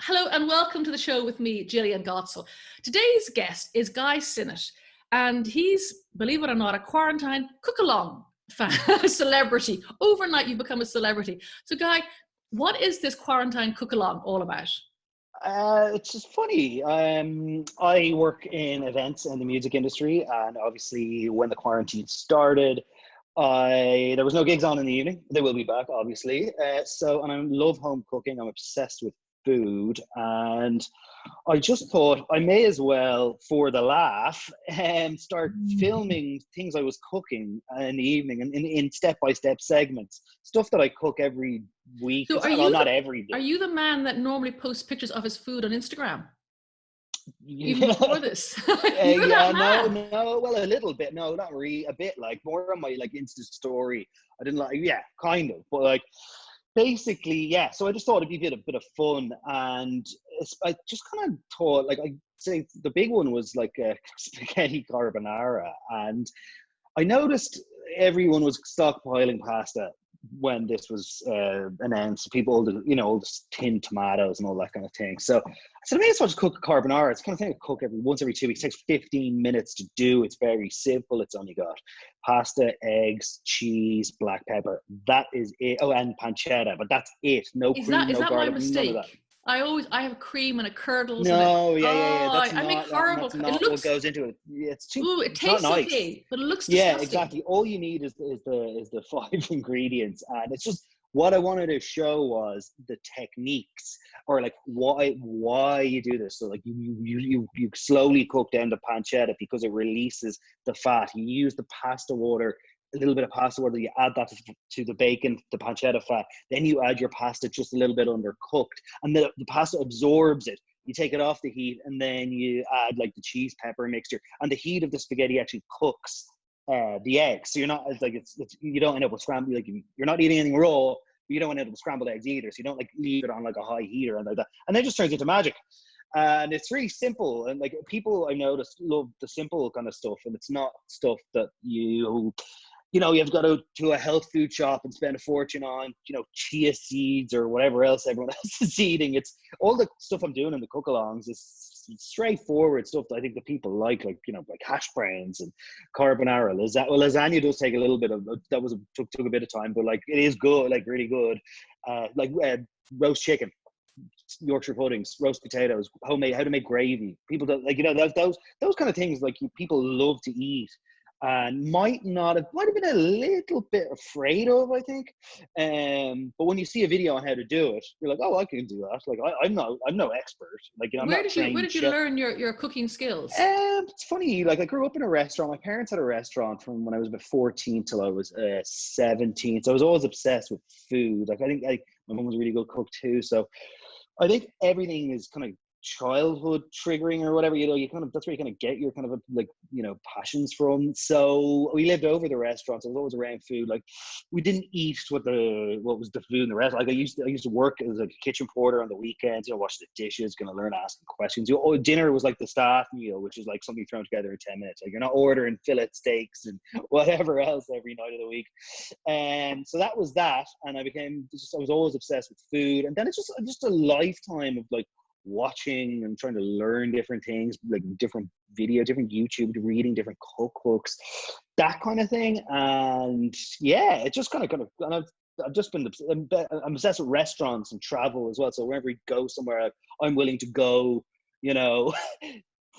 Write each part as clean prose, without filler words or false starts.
Hello and welcome to the show with me, Gillian Gotzel. Today's guest is Guy Sinnott, and he's, believe it or not, a quarantine cook-along celebrity. Overnight, you've become a celebrity. So, Guy, what is this quarantine cook-along all about? It's just funny. I work in events in the music industry, and obviously, when the quarantine started, there was no gigs on in the evening. They will be back, obviously. And I love home cooking. I'm obsessed with food, and I just thought I may as well, for the laugh, start filming things I was cooking in the evening and in step-by-step segments, stuff that I cook every week. So, Well, not every are day. you the man that normally posts pictures of his food on Instagram? Even Yeah. before this, you're Yeah, that man. no, well, a little bit. No, not really. A bit, like, more on my like Insta story. I didn't like, yeah, kind of, but like basically, yeah. So I just thought it'd be a bit of fun, and I just kind of thought, like, I say the big one was like spaghetti carbonara, and I noticed everyone was stockpiling pasta when this was announced. People, all the tinned tomatoes and all that kind of thing. So I said, I may as well just cook a carbonara. It's the kind of thing I cook once every 2 weeks. It takes 15 minutes to do. It's very simple. It's only got pasta, eggs, cheese, black pepper. That is it. Oh, and pancetta, but that's it. No cream, Is no that my garlic, none of that. mistake? I have cream and it curdles and it. No, yeah. Oh, That's I make not horrible. that's It not what looks. goes into it. Ooh, it It's not tastes nice. okay, but it looks Yeah, disgusting. exactly. All you need is the five ingredients, and it's just what I wanted to show was the techniques, or like why you do this. So like you slowly cook down the pancetta because it releases the fat. You use the pasta water, a little bit of pasta water. You add that to the bacon, the pancetta fat. Then you add your pasta just a little bit undercooked, and the pasta absorbs it. You take it off the heat, and then you add like the cheese pepper mixture, and the heat of the spaghetti actually cooks the eggs. So you're not, it's like it's you don't end up with scrambled, like you're not eating anything raw, but you don't end up with scrambled eggs either. So you don't like leave it on like a high heat or anything like that, and then it just turns into magic. And it's really simple, and like people I noticed love the simple kind of stuff, and it's not stuff that you have got to go to a health food shop and spend a fortune on, chia seeds or whatever else everyone else is eating. It's all the stuff I'm doing in the cook-alongs is straightforward stuff that I think the people like like hash browns and carbonara. Lasagna does take a little bit of, took a bit of time, but like it is good, like really good. Roast chicken, Yorkshire puddings, roast potatoes, homemade, how to make gravy. People don't like, those kind of things, like people love to eat, and might have been a little bit afraid of, I think. But when you see a video on how to do it, you're like, oh, I can do that. Like I'm no expert. Like, I'm not a Where trained did you chef. learn your cooking skills? It's funny. Like, I grew up in a restaurant. My parents had a restaurant from when I was about 14 till I was 17. So I was always obsessed with food. Like, I think my mom was a really good cook too. So I think everything is kind of childhood triggering or whatever. That's where you kind of get your kind of passions from. So we lived over the restaurants. I was always around food. Like, we didn't eat what was the food in the restaurant. Like, I used to work as a kitchen porter on the weekends. Wash the dishes, gonna learn asking questions. Dinner was like the staff meal, which is like something thrown together in 10 minutes. Like, you're not ordering fillet steaks and whatever else every night of the week. And so that was that. And I was always obsessed with food. And then it's just a lifetime of like watching and trying to learn different things, like different YouTube, reading different cookbooks, that kind of thing. And yeah, it just kind of and I've just been, I'm obsessed with restaurants and travel as well. So whenever we go somewhere, I'm willing to go,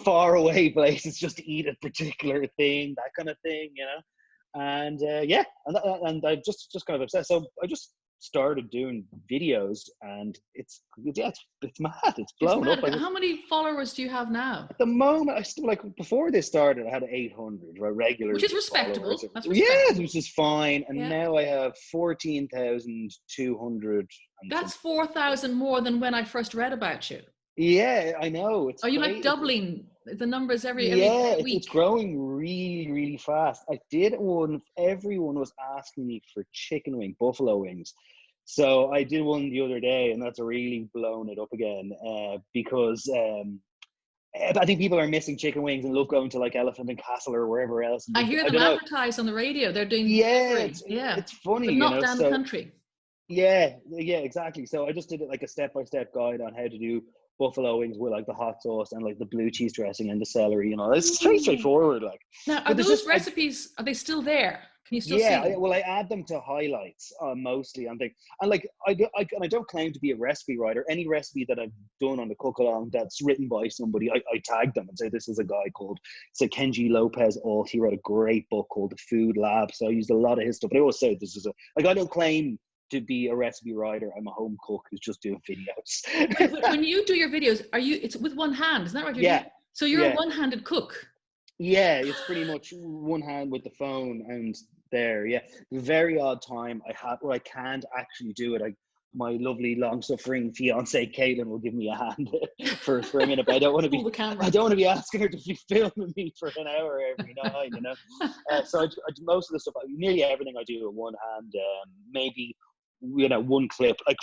far away places just to eat a particular thing, that kind of thing. And yeah, and I'm just kind of obsessed. So I just started doing videos, and it's mad. It's It's blown up. mad. How many followers do you have now? At the moment, I still, like, before this started, I had 800 regular Which is followers. respectable. That's Yeah, respectable. which is fine. And Yeah. now I have 14,200 and That's something. 4,000 more than when I first read about you. Yeah, I know. It's Are you like great. doubling the numbers every Yeah, it's week? growing really, really fast. I did one. Everyone was asking me for chicken wing, buffalo wings. So I did one the other day, and that's really blown it up again, because I think people are missing chicken wings and love going to like Elephant and Castle or wherever else. I hear I them don't know. advertised on the radio. They're doing Yeah, delivery. Yeah, it's funny, but not down the So country. Yeah, exactly. So I just did it like a step-by-step guide on how to do buffalo wings with like the hot sauce and like the blue cheese dressing and the celery. It's very Ooh. straightforward. Like, Now, are but there's those just recipes, are they still there? Can you still see yeah, them? well, I add them to highlights mostly, and like and I don't claim to be a recipe writer. Any recipe that I've done on the cook along that's written by somebody, I tag them and say this is a guy called Kenji Lopez Alt. He wrote a great book called The Food Lab, so I used a lot of his stuff. But I always say this is I don't claim to be a recipe writer. I'm a home cook who's just doing videos. When you do your videos, it's with one hand, isn't that right? Yeah, So you're a yeah. one-handed cook. Yeah, it's pretty much one hand with the phone and there. Yeah, the very odd time I have where I can't actually do it. My lovely long-suffering fiance Caitlin will give me a hand for a minute, but I don't want to Pull be. the camera. I don't want to be asking her to be filming me for an hour every night. So I do most of the stuff. Nearly everything I do with one hand. Maybe one clip. Like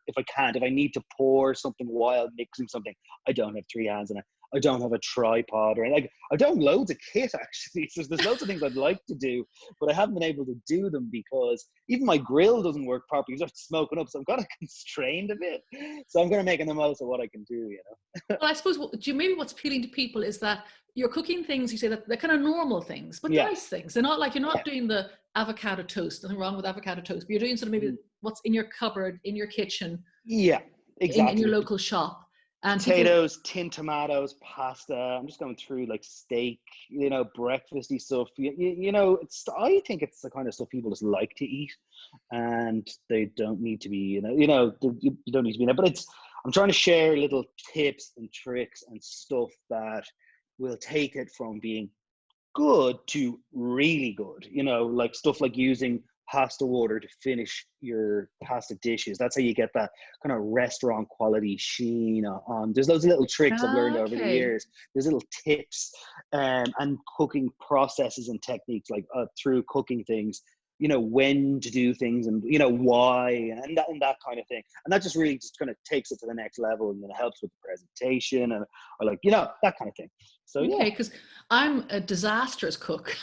if I need to pour something while mixing something, I don't have three hands, and I don't have a tripod or like I don't loads of kit actually. So there's loads of things I'd like to do, but I haven't been able to do them because even my grill doesn't work properly. It's smoking up, so I'm kind of constrained a bit. So I'm going to make the most of what I can do. Well, I suppose maybe what's appealing to people is that you're cooking things. You say that they're kind of normal things, but Yeah, nice things. They're not like you're yeah, not doing the avocado toast. Nothing wrong with avocado toast, but you're doing sort of maybe what's in your cupboard, in your kitchen, yeah, in your exactly. local shop. And people, Potatoes, tinned tomatoes, pasta. I'm just going through like steak, breakfasty stuff. I think it's the kind of stuff people just like to eat, and they don't need to be, you don't need to be in it. But I'm trying to share little tips and tricks and stuff that will take it from being good to really good. Like stuff like using pasta water to finish your pasta dishes. That's how you get that kind of restaurant quality sheen on. There's those little tricks I've learned over the okay. years. There's little tips and cooking processes and techniques like through cooking things. When to do things and why and that kind of thing. And that just really just kind of takes it to the next level and then it helps with the presentation and or like that kind of thing. So yeah. Okay, because I'm a disastrous cook.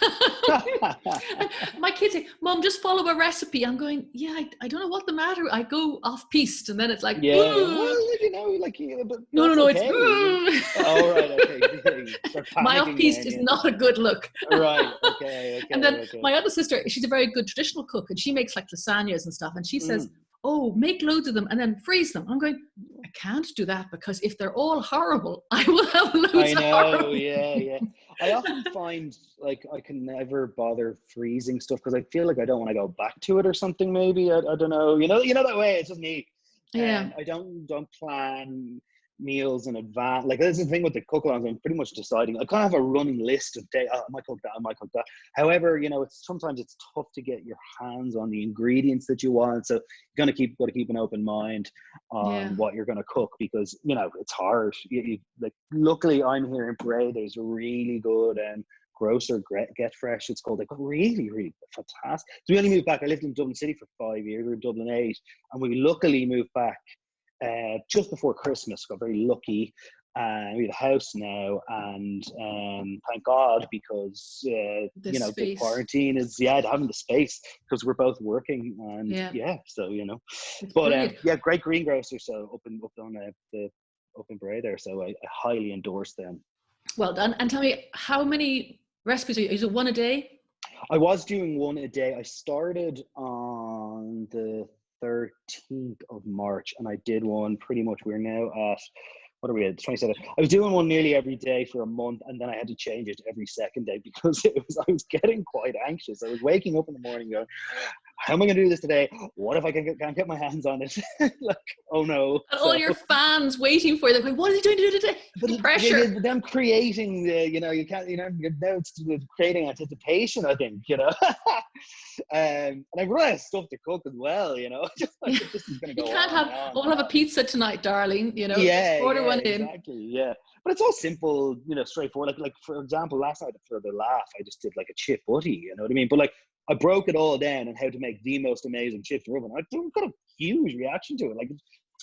My kids say, "Mom, just follow a recipe." I'm going, "Yeah, I don't know what the matter. I go off piste, and then it's like, Yeah, ooh. well, but No, that's it's okay. All right, okay. Start my off panicking piste then, is yeah. not a good look." Right, okay. And then my other sister, she's a very good traditional cook, and she makes like lasagnas and stuff. And she says, Mm. "Oh, make loads of them and then freeze them." I'm going, I can't do that because if they're all horrible, I will have loads I of know, horrible. yeah. I often find like I can never bother freezing stuff because I feel like I don't want to go back to it or something. Maybe I don't know. That way. It's just me, Yeah. and I don't plan meals in advance. Like that's the thing with the cook-alongs. I'm pretty much deciding. I kind of have a running list of day. Oh, I might cook that. I might cook that. However, sometimes it's tough to get your hands on the ingredients that you want. So you're got to keep an open mind Yeah. on what you're going to cook because it's hard. Like luckily I'm here in Bray. There's a really good grocer, Get Fresh. It's called. Like really, really fantastic. So we only moved back. I lived in Dublin City for 5 years. We were in Dublin 8, and we luckily moved back just before Christmas. Got very lucky. We have a house now, and thank God because the Space. quarantine is having the space because we're both working and Yeah. So It's but brilliant. great greengrocer. So up in Bray there. So I highly endorse them. Well done. And tell me, how many recipes are you? Is it one a day? I was doing one a day. I started on the 13th of March and I did one pretty much. We're now at, what are we at, 27th? I was doing one nearly every day for a month and then I had to change it every second day because I was getting quite anxious. I was waking up in the morning going, how am I going to do this today? What if I can't get my hands on it? Like, oh no. And all your fans waiting for you. They're going, what is he doing to do today? But Pressure. them creating you can't, now it's creating anticipation, I think, and I've run out of stuff to cook as well, just like this is going to You go can't on have, and on we'll and have a on. pizza tonight, darling. Just Yeah, order one in. exactly, yeah. But it's all simple, straightforward. Like for example, last night for the laugh, I just did like a chip butty, you know what I mean? But like I broke it all down on how to make the most amazing chips in the oven. I got a huge reaction to it. Like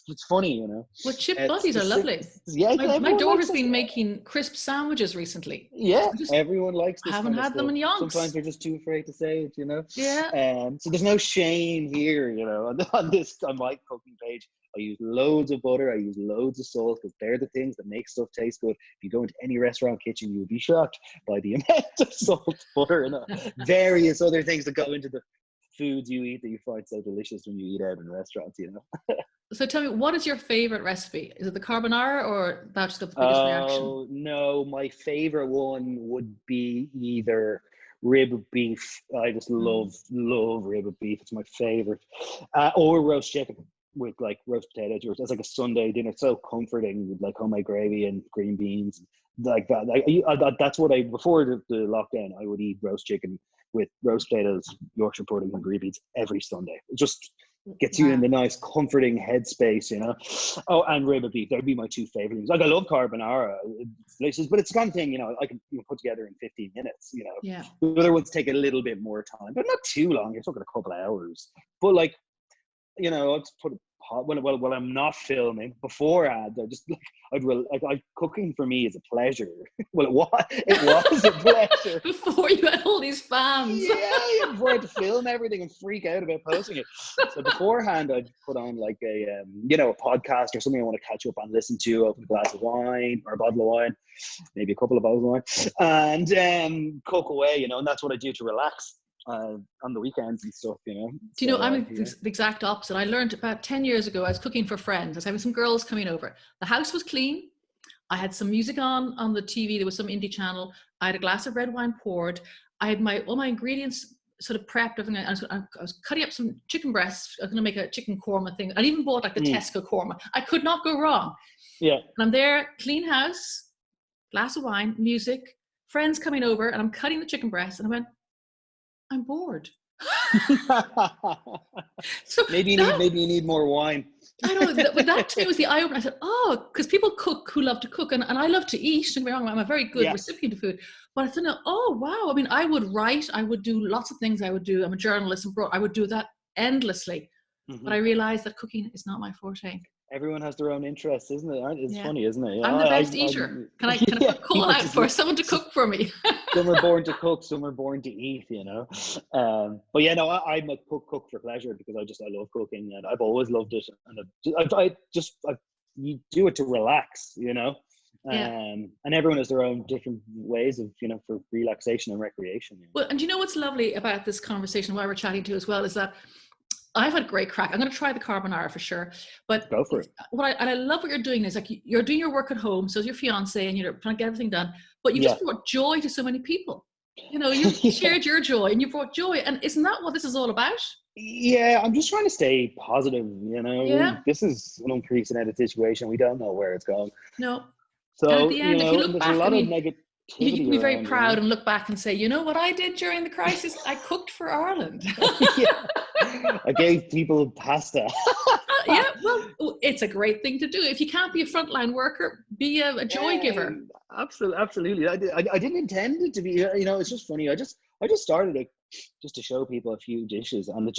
it's funny, you know. Well, chip butties are lovely. Yeah, My daughter's likes been it. making crisp sandwiches recently. Yeah, everyone likes I this haven't kind of had them stuff. in yonks. Sometimes they're just too afraid to say it, you know. Yeah. So there's no shame here, you know. On my cooking page, I use loads of butter. I use loads of salt because they're the things that make stuff taste good. If you go into any restaurant kitchen, you'll be shocked by the amount of salt, butter, and various other things that go into the foods you eat that you find so delicious when you eat out in restaurants, you know. So tell me, what is your favorite recipe? Is it the carbonara, or that's the biggest reaction? Oh no, my favorite one would be either rib of beef. I just love rib of beef. It's my favorite. Or roast chicken with like roast potatoes. It's like a Sunday dinner. It's so comforting with like homemade gravy and green beans like that. That's what before the lockdown, I would eat roast chicken with roast potatoes, Yorkshire pudding, and green beans every Sunday. Just gets you in the nice comforting headspace, you know. Oh, and rib of beef, that would be my two favorite things. Like I love carbonara, it's delicious, but it's the kind of thing, you know, I can put together in 15 minutes, you know. Yeah. The other ones take a little bit more time, but not too long. You're talking a couple of hours. But like, you know, I'll just put a pot when I'm not filming beforehand. Cooking for me is a pleasure. Well, it was a pleasure Before you had all these fans. Yeah, before I had to film everything and freak out about posting it. So beforehand, I'd put on like a a podcast or something I want to catch up on, listen to, open a glass of wine or a bottle of wine, maybe a couple of bottles of wine, and cook away, you know. And that's what I do to relax on the weekends and stuff, you know. Do you know, I'm the exact opposite. I learned about 10 years ago, I was cooking for friends. I was having some girls coming over. The house was clean. I had some music on the TV. There was some indie channel. I had a glass of red wine poured. I had all my ingredients sort of prepped. I was cutting up some chicken breasts. I was going to make a chicken korma thing. I even bought like the Tesco korma. I could not go wrong. Yeah. And I'm there, clean house, glass of wine, music, friends coming over, and I'm cutting the chicken breast. And I went, I'm bored. So maybe you need more wine. I know, but that to me was the eye opener. I said, oh, because people cook who love to cook, and I love to eat. Don't get me wrong, I'm a very good recipient of food. But I thought, oh wow, I mean, I would write, I would do lots of things. I'm a journalist abroad. I would do that endlessly. Mm-hmm. But I realized that cooking is not my forte. Everyone has their own interests, isn't it? It's funny, isn't it? I'm the best eater. Can I call out for someone to cook for me? Some are born to cook, some are born to eat, you know. But yeah, no, I'm a cook for pleasure because I love cooking and I've always loved it. And you do it to relax, you know. And everyone has their own different ways of, you know, for relaxation and recreation. You know? Well, and you know what's lovely about this conversation, why we're chatting to as well, is that I've had a great crack. I'm going to try the carbonara for sure. But go for it. I love what you're doing is like you're doing your work at home. So is your fiance and you're trying to get everything done. But you just brought joy to so many people. You know, you shared your joy and you brought joy. And isn't that what this is all about? Yeah, I'm just trying to stay positive, you know. Yeah. This is an unprecedented situation. We don't know where it's going. No. So, and at the end, if you look back, a lot of negativity. You can be very proud and look back and say, you know what I did during the crisis? I cooked for Ireland. I gave people pasta. Yeah, well, it's a great thing to do. If you can't be a frontline worker, be a joy giver. Absolutely. I didn't intend it to be, you know, it's just funny. I just started it just to show people a few dishes and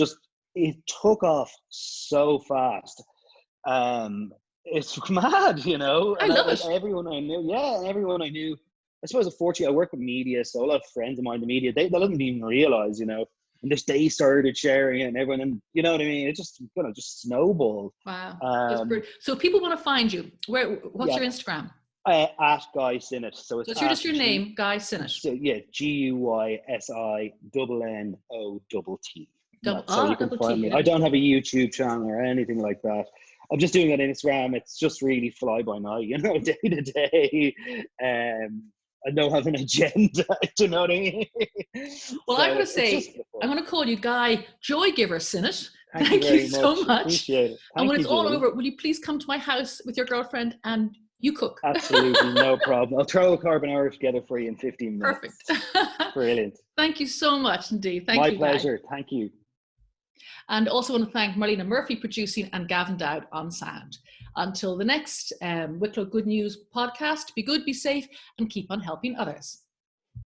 it took off so fast. It's mad, you know. I love it. Everyone I knew, I suppose unfortunately I work with media, so a lot of friends of mine in the media, they didn't even realize, you know, and they started sharing it and everyone, and you know what I mean, it just kind of just snowballed. Wow. So if people want to find you, what's your Instagram? At Guy Sinnott. So it's just your name, Guy Sinnott. So yeah, GUYSINNOTT. So you can find me. I don't have a YouTube channel or anything like that. I'm just doing it on Instagram. It's just really fly by night, you know, day to day. I don't have an agenda. Do you know what I mean? Well, so I'm going to say, I'm going to call you Guy Joy Giver Sinnott. Thank you so much. Appreciate it. And when it's all over, will you please come to my house with your girlfriend and you cook? Absolutely, no problem. I'll throw a carbonara together for you in 15 minutes. Perfect. Brilliant. Thank you so much indeed. Thank you. My pleasure. Thank you. And also want to thank Marlena Murphy producing and Gavin Dowd on sound. Until the next Wicklow Good News podcast, be good, be safe, and keep on helping others.